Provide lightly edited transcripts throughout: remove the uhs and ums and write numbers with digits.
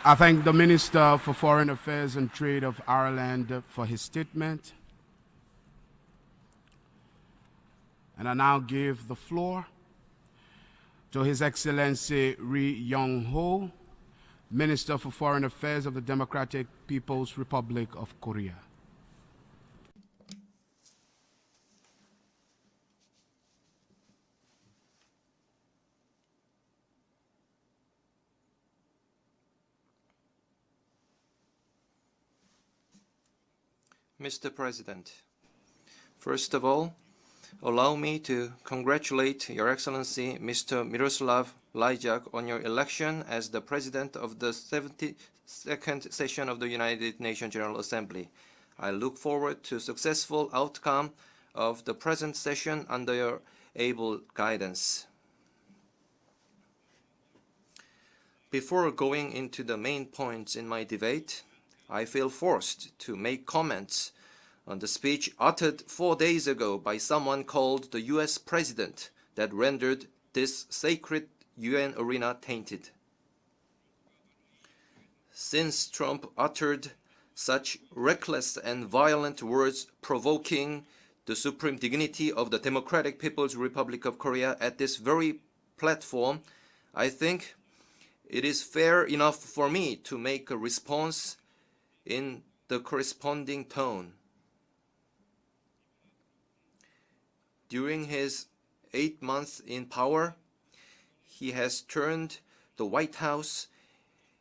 I thank the Minister for Foreign Affairs and Trade of Ireland for his statement. And I now give the floor to His Excellency Yong, Minister for Foreign Affairs of the Democratic People's Republic of Korea. Mr. President, first of all, allow me to congratulate Your Excellency Mr. Miroslav Lajčák on your election as the President of the 72nd session of the United Nations General Assembly. I look forward to successful outcome of the present session under your able guidance. Before going into the main points in my debate, I feel forced to make comments on the speech uttered 4 days ago by someone called the US President that rendered this sacred UN arena tainted. Since Trump uttered such reckless and violent words provoking the supreme dignity of the Democratic People's Republic of Korea at this very platform, I think it is fair enough for me to make a response in the corresponding tone. During his 8 months in power, he has turned the White House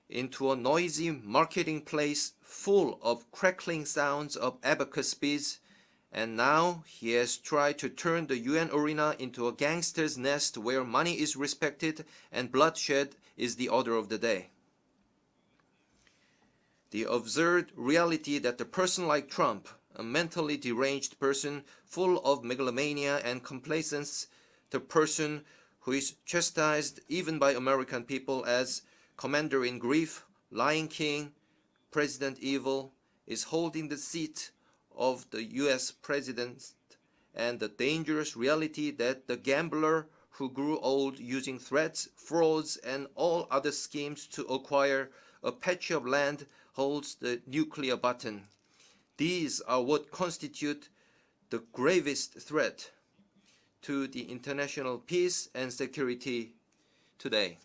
into a noisy marketing place full of crackling sounds of abacus beads, and now he has tried to turn the UN arena into a gangster's nest where money is respected and bloodshed is the order of the day. The absurd reality that a person like Trump, a mentally deranged person full of megalomania and complacence, the person who is chastised even by American people as Commander-in-Grief, Lion King, President Evil, is holding the seat of the US President, and the dangerous reality that the gambler who grew old using threats, frauds, and all other schemes to acquire a patch of land holds the nuclear button. These are what constitute the gravest threat to the international peace and security today.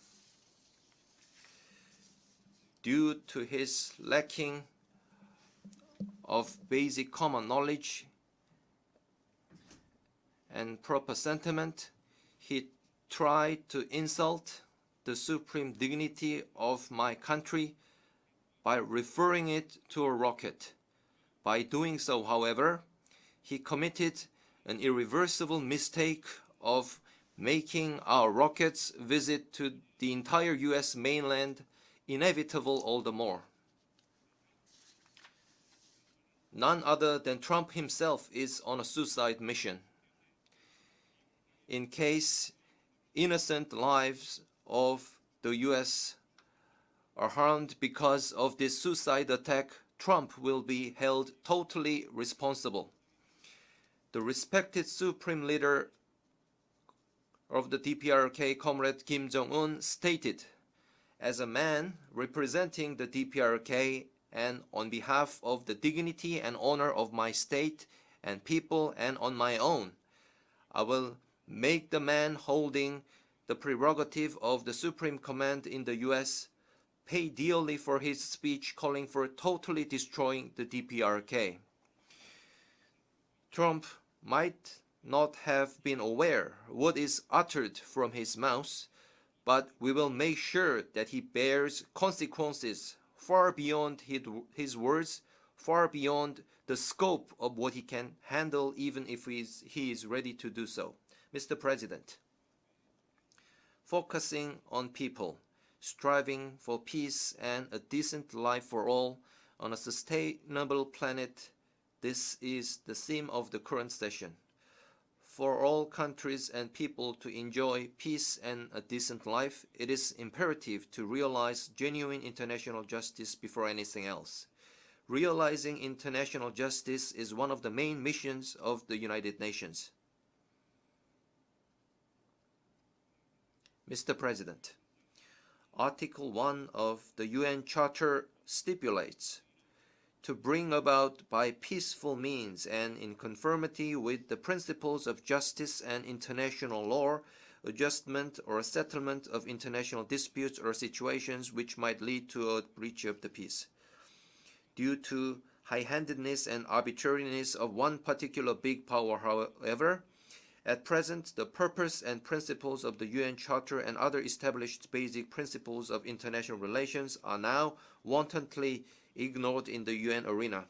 Due to his lacking of basic common knowledge and proper sentiment, he tried to insult the supreme dignity of my country by referring it to a rocket. By doing so, however, he committed an irreversible mistake of making our rocket's visit to the entire US mainland inevitable all the more. None other than Trump himself is on a suicide mission. In case innocent lives of the US are harmed because of this suicide attack, Trump will be held totally responsible. The respected supreme leader of the DPRK, Comrade Kim Jong-un, stated, "As a man representing the DPRK and on behalf of the dignity and honor of my state and people and on my own, I will make the man holding the prerogative of the supreme command in the US pay dearly for his speech calling for totally destroying the DPRK." Trump might not have been aware what is uttered from his mouth, but we will make sure that he bears consequences far beyond his words, far beyond the scope of what he can handle, even if he is ready to do so. Mr. President, focusing on people, striving for peace and a decent life for all on a sustainable planet, this is the theme of the current session. For all countries and people to enjoy peace and a decent life, it is imperative to realize genuine international justice before anything else. Realizing international justice is one of the main missions of the United Nations. Mr. President, Article 1 of the UN Charter stipulates, to bring about by peaceful means and in conformity with the principles of justice and international law, adjustment or settlement of international disputes or situations which might lead to a breach of the peace. Due to high-handedness and arbitrariness of one particular big power, however, at present, the purpose and principles of the UN Charter and other established basic principles of international relations are now wantonly ignored in the UN arena.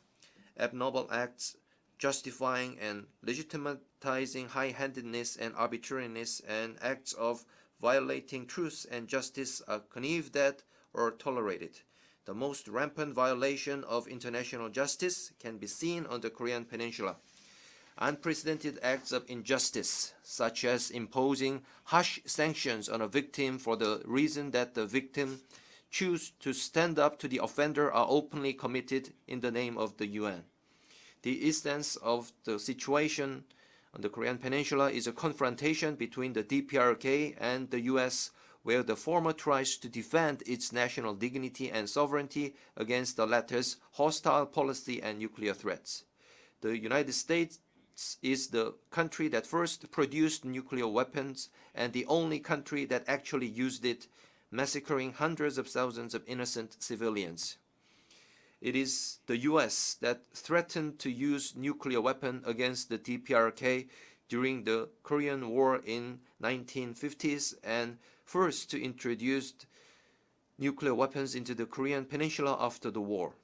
Abnormal acts justifying and legitimatizing high-handedness and arbitrariness and acts of violating truth and justice are connived at or tolerated. The most rampant violation of international justice can be seen on the Korean Peninsula. Unprecedented acts of injustice, such as imposing harsh sanctions on a victim for the reason that the victim choose to stand up to the offender, are openly committed in the name of the UN. The essence of the situation on the Korean Peninsula is a confrontation between the DPRK and the US, where the former tries to defend its national dignity and sovereignty against the latter's hostile policy and nuclear threats. The United States is the country that first produced nuclear weapons and the only country that actually used it, massacring hundreds of thousands of innocent civilians. It is the US that threatened to use nuclear weapon against the DPRK during the Korean War in 1950s and first to introduce nuclear weapons into the Korean Peninsula after the war.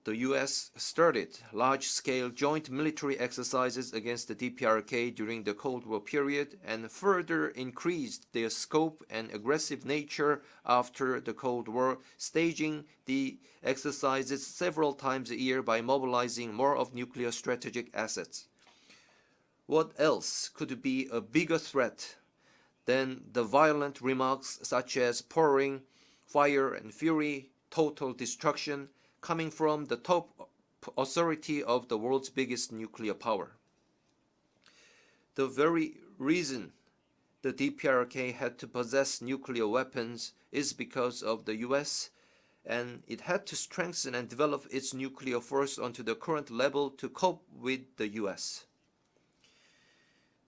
The US started large-scale joint military exercises against the DPRK during the Cold War period and further increased their scope and aggressive nature after the Cold War, staging the exercises several times a year by mobilizing more of nuclear strategic assets. What else could be a bigger threat than the violent remarks such as pouring fire and fury, total destruction, coming from the top authority of the world's biggest nuclear power? The very reason the DPRK had to possess nuclear weapons is because of the US, and it had to strengthen and develop its nuclear force onto the current level to cope with the US.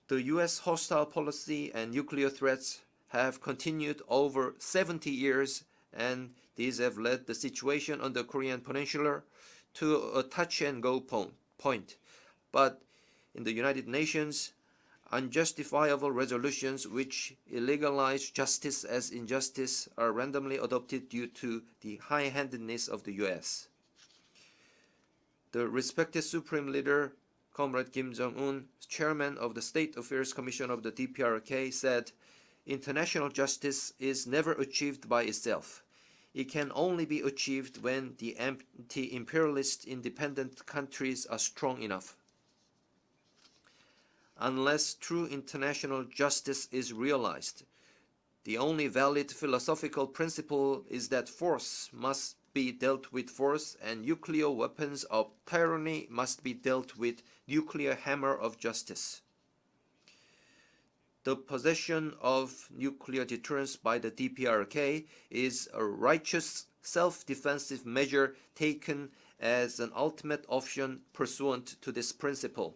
The US hostile policy and nuclear threats have continued over 70 years, and these have led the situation on the Korean Peninsula to a touch-and-go point. But in the United Nations, unjustifiable resolutions which illegalize justice as injustice are randomly adopted due to the high-handedness of the US. The respected Supreme Leader, Comrade Kim Jong-un, chairman of the State Affairs Commission of the DPRK, said, "International justice is never achieved by itself. It can only be achieved when the anti-imperialist independent countries are strong enough. Unless true international justice is realized, the only valid philosophical principle is that force must be dealt with force and nuclear weapons of tyranny must be dealt with nuclear hammer of justice." The possession of nuclear deterrence by the DPRK is a righteous self-defensive measure taken as an ultimate option pursuant to this principle.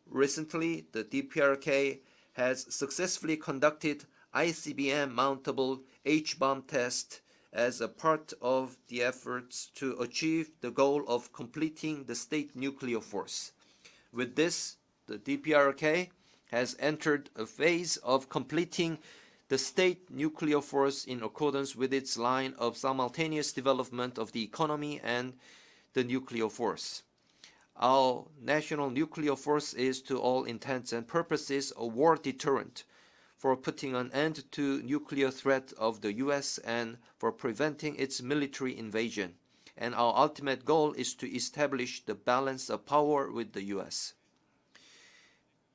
Recently, the DPRK has successfully conducted ICBM mountable H-bomb test as a part of the efforts to achieve the goal of completing the state nuclear force. With this, the DPRK has entered a phase of completing the state nuclear force in accordance with its line of simultaneous development of the economy and the nuclear force. Our national nuclear force is, to all intents and purposes, a war deterrent for putting an end to nuclear threat of the US and for preventing its military invasion. And our ultimate goal is to establish the balance of power with the US.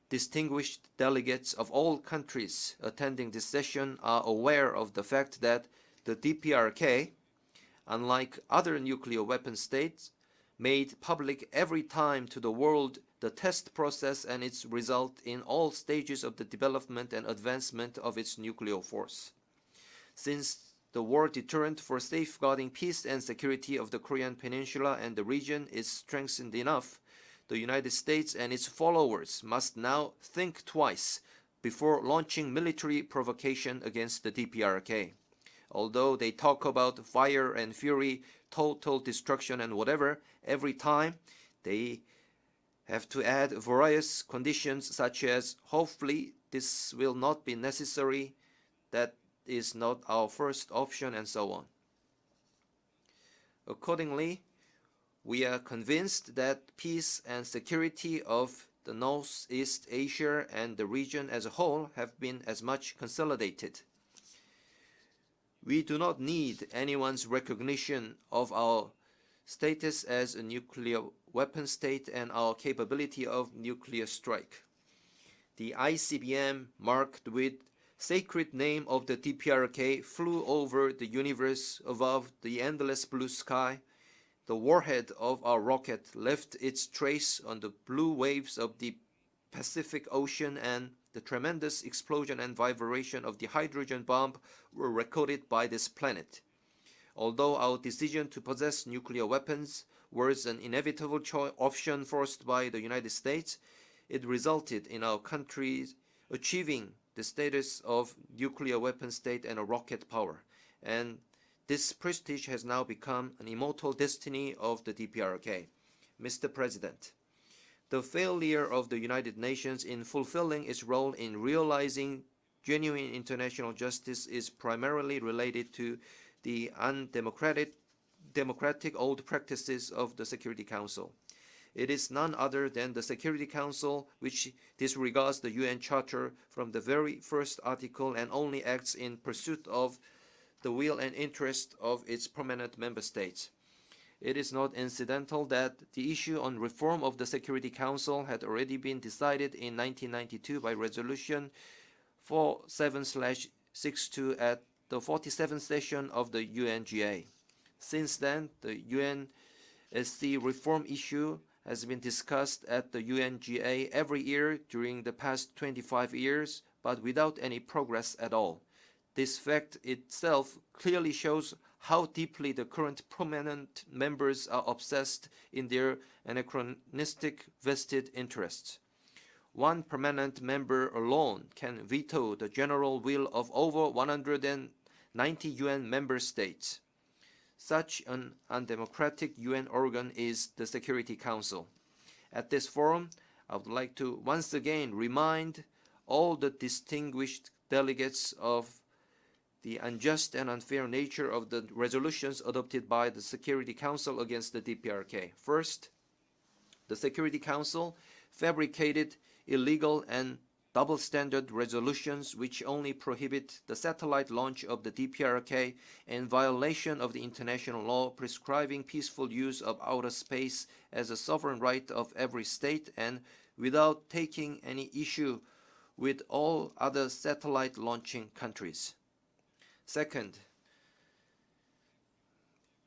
Distinguished delegates of all countries attending this session are aware of the fact that the DPRK, unlike other nuclear weapon states, made public every time to the world the test process and its result in all stages of the development and advancement of its nuclear force. since the war deterrent for safeguarding peace and security of the Korean Peninsula and the region is strengthened enough, the United States and its followers must now think twice before launching military provocation against the DPRK. Although they talk about fire and fury, total destruction and whatever, every time they have to add various conditions such as hopefully this will not be necessary, that is not our first option, and so on. Accordingly, we are convinced that peace and security of the Northeast Asia and the region as a whole have been as much consolidated. We do not need anyone's recognition of our status as a nuclear weapon state and our capability of nuclear strike. The ICBM, marked with sacred name of the DPRK, flew over the universe above the endless blue sky. The warhead of our rocket left its trace on the blue waves of the Pacific Ocean, and the tremendous explosion and vibration of the hydrogen bomb were recorded by this planet. Although our decision to possess nuclear weapons was an inevitable option forced by the United States, it resulted in our country achieving the status of nuclear weapon state and a rocket power, and this prestige has now become an immortal destiny of the DPRK. Mr. President, the failure of the United Nations in fulfilling its role in realizing genuine international justice is primarily related to the undemocratic old practices of the Security Council. It is none other than the Security Council which disregards the UN Charter from the very first article and only acts in pursuit of the will and interest of its permanent member states. It is not incidental that the issue on reform of the Security Council had already been decided in 1992 by Resolution 47/62 at the 47th session of the UNGA. Since then, the UNSC reform issue has been discussed at the UNGA every year during the past 25 years, but without any progress at all. This fact itself clearly shows how deeply the current prominent members are obsessed in their anachronistic vested interests. One permanent member alone can veto the general will of over 190 UN member states. Such an undemocratic UN organ is the Security Council. At this forum, I would like to once again remind all the distinguished delegates of the unjust and unfair nature of the resolutions adopted by the Security Council against the DPRK. First, the Security Council fabricated illegal and double-standard resolutions which only prohibit the satellite launch of the DPRK in violation of the international law prescribing peaceful use of outer space as a sovereign right of every state, and without taking any issue with all other satellite launching countries. Second,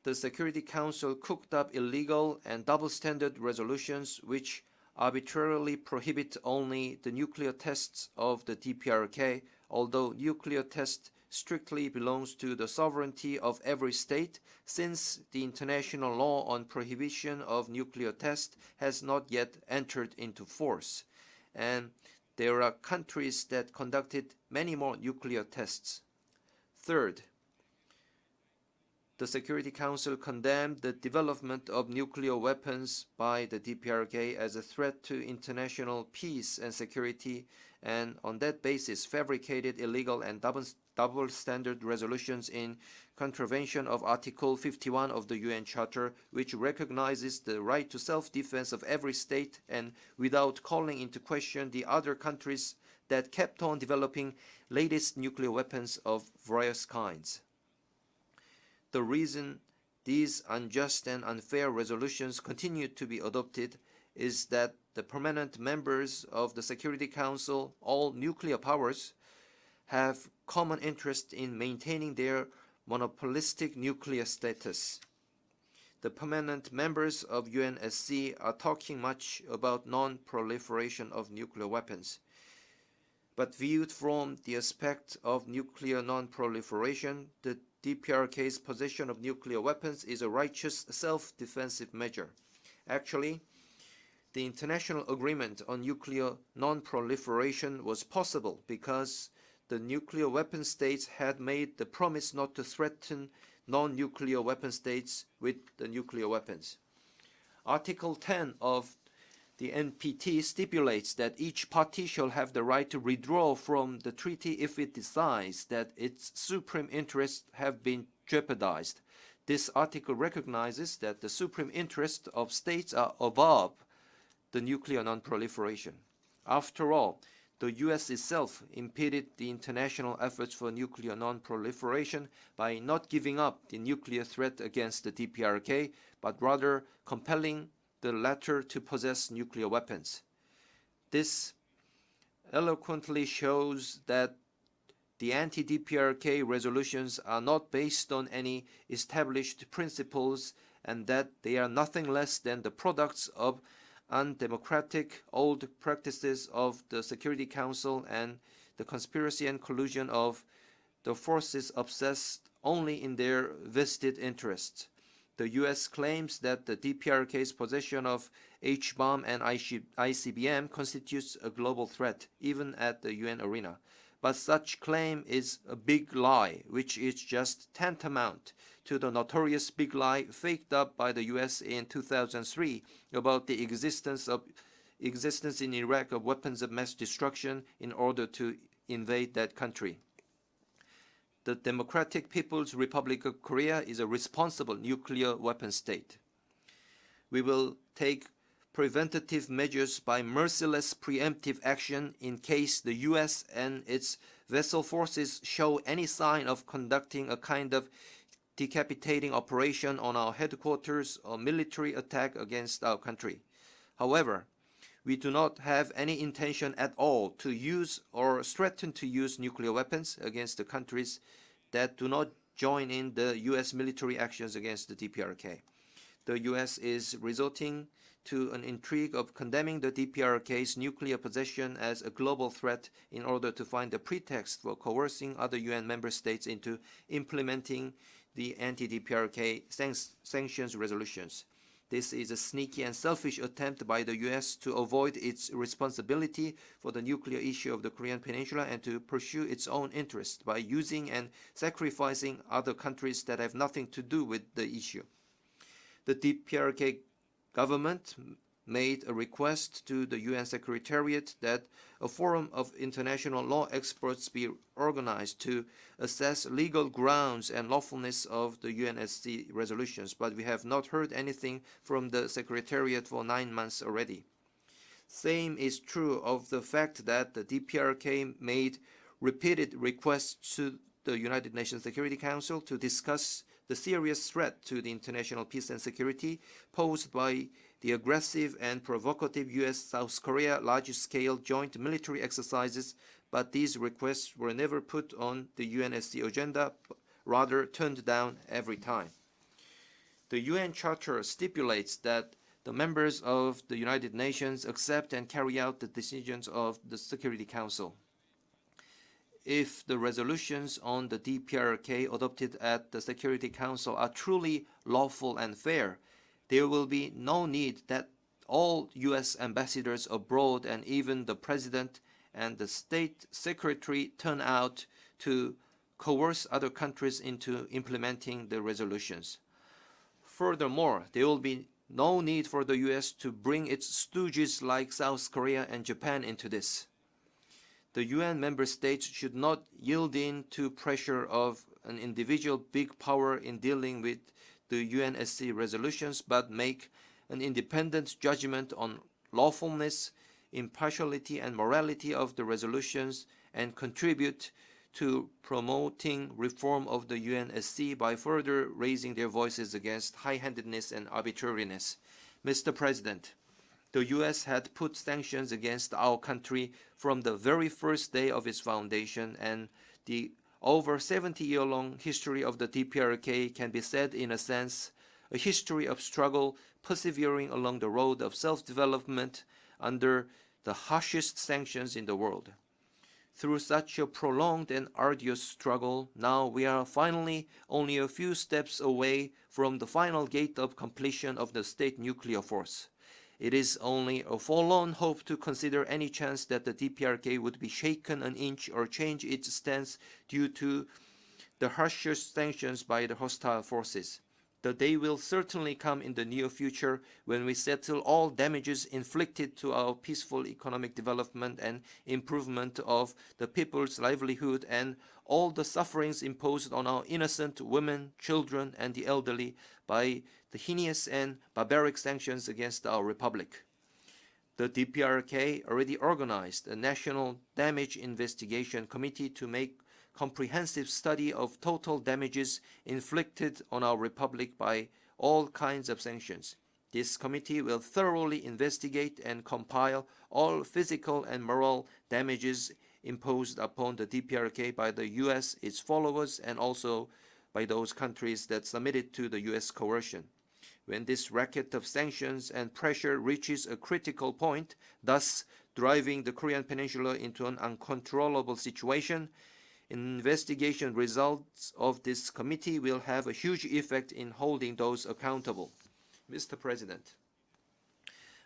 the Security Council cooked up illegal and double-standard resolutions which arbitrarily prohibit only the nuclear tests of the DPRK, although nuclear test strictly belongs to the sovereignty of every state, since the international law on prohibition of nuclear test has not yet entered into force, and there are countries that conducted many more nuclear tests. Third, the Security Council condemned the development of nuclear weapons by the DPRK as a threat to international peace and security, and on that basis fabricated illegal and double-standard resolutions in contravention of Article 51 of the UN Charter, which recognizes the right to self-defense of every state, and without calling into question the other countries that kept on developing latest nuclear weapons of various kinds. The reason these unjust and unfair resolutions continue to be adopted is that the permanent members of the Security Council, all nuclear powers, have common interest in maintaining their monopolistic nuclear status. The permanent members of UNSC are talking much about non-proliferation of nuclear weapons, But viewed from the aspect of nuclear non-proliferation, the DPRK's possession of nuclear weapons is a righteous self-defensive measure. Actually, the international agreement on nuclear non-proliferation was possible because the nuclear weapon states had made the promise not to threaten non-nuclear weapon states with the nuclear weapons. Article 10 of the NPT stipulates that each party shall have the right to withdraw from the treaty if it decides that its supreme interests have been jeopardized. This article recognizes that the supreme interests of states are above the nuclear non-proliferation. After all, the US itself impeded the international efforts for nuclear non-proliferation by not giving up the nuclear threat against the DPRK, but rather compelling the latter to possess nuclear weapons. This eloquently shows that the anti-DPRK resolutions are not based on any established principles and that they are nothing less than the products of undemocratic old practices of the Security Council and the conspiracy and collusion of the forces obsessed only in their vested interests. The US claims that the DPRK's possession of H-bomb and ICBM constitutes a global threat, even at the UN arena. But such claim is a big lie, which is just tantamount to the notorious big lie faked up by the US in 2003 about the existence in Iraq of weapons of mass destruction in order to invade that country. The Democratic People's Republic of Korea is a responsible nuclear weapon state. We will take preventative measures by merciless preemptive action in case the US and its vessel forces show any sign of conducting a kind of decapitating operation on our headquarters or military attack against our country. However, we do not have any intention at all to use or threaten to use nuclear weapons against the countries that do not join in the US military actions against the DPRK. The US is resorting to an intrigue of condemning the DPRK's nuclear possession as a global threat in order to find a pretext for coercing other UN member states into implementing the anti-DPRK sanctions resolutions. This is a sneaky and selfish attempt by the US to avoid its responsibility for the nuclear issue of the Korean Peninsula and to pursue its own interests by using and sacrificing other countries that have nothing to do with the issue. The DPRK government made a request to the UN Secretariat that a forum of international law experts be organized to assess legal grounds and lawfulness of the UNSC resolutions, but we have not heard anything from the Secretariat for 9 months already. Same is true of the fact that the DPRK made repeated requests to the United Nations Security Council to discuss the serious threat to the international peace and security posed by the aggressive and provocative US-South Korea large-scale joint military exercises, but these requests were never put on the UNSC agenda, rather turned down every time. The UN Charter stipulates that the members of the United Nations accept and carry out the decisions of the Security Council. If the resolutions on the DPRK adopted at the Security Council are truly lawful and fair, there will be no need that all US ambassadors abroad and even the President and the State Secretary turn out to coerce other countries into implementing the resolutions. Furthermore, there will be no need for the US to bring its stooges like South Korea and Japan into this. The UN member states should not yield in to pressure of an individual big power in dealing with the UNSC resolutions, but make an independent judgment on lawfulness, impartiality, and morality of the resolutions and contribute to promoting reform of the UNSC by further raising their voices against high-handedness and arbitrariness. Mr. President, the US had put sanctions against our country from the very first day of its foundation, and the over 70-year-long history of the DPRK can be said, in a sense, a history of struggle persevering along the road of self-development under the harshest sanctions in the world. Through such a prolonged and arduous struggle, now we are finally only a few steps away from the final gate of completion of the state nuclear force. It is only a forlorn hope to consider any chance that the DPRK would be shaken an inch or change its stance due to the harshest sanctions by the hostile forces. The day will certainly come in the near future when we settle all damages inflicted to our peaceful economic development and improvement of the people's livelihood and all the sufferings imposed on our innocent women, children, and the elderly by the heinous and barbaric sanctions against our republic. The DPRK already organized a National Damage Investigation Committee to make comprehensive study of total damages inflicted on our republic by all kinds of sanctions. This committee will thoroughly investigate and compile all physical and moral damages imposed upon the DPRK by the US, its followers, and also by those countries that submitted to the US coercion. When this racket of sanctions and pressure reaches a critical point, thus driving the Korean Peninsula into an uncontrollable situation, investigation results of this committee will have a huge effect in holding those accountable. Mr. President,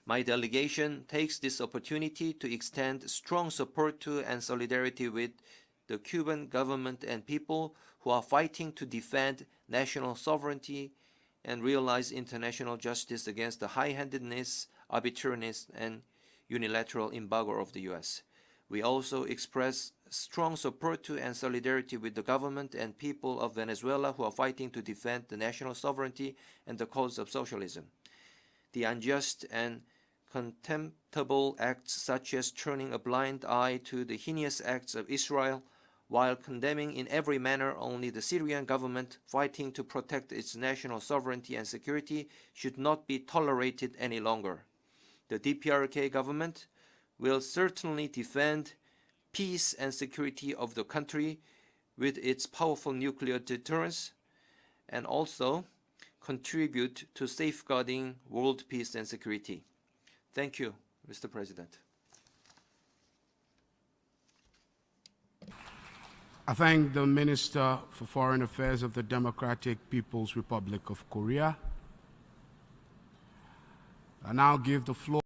my delegation takes this opportunity to extend strong support to and solidarity with the Cuban government and people who are fighting to defend national sovereignty and realize international justice against the high-handedness, arbitrariness, and unilateral embargo of the U.S. We also express strong support to and solidarity with the government and people of Venezuela who are fighting to defend the national sovereignty and the cause of socialism. The unjust and contemptible acts such as turning a blind eye to the heinous acts of Israel while condemning in every manner only the Syrian government fighting to protect its national sovereignty and security should not be tolerated any longer. The DPRK government will certainly defend peace and security of the country with its powerful nuclear deterrence and also contribute to safeguarding world peace and security. Thank you, Mr. President. I thank the Minister for Foreign Affairs of the Democratic People's Republic of Korea. I now give the floor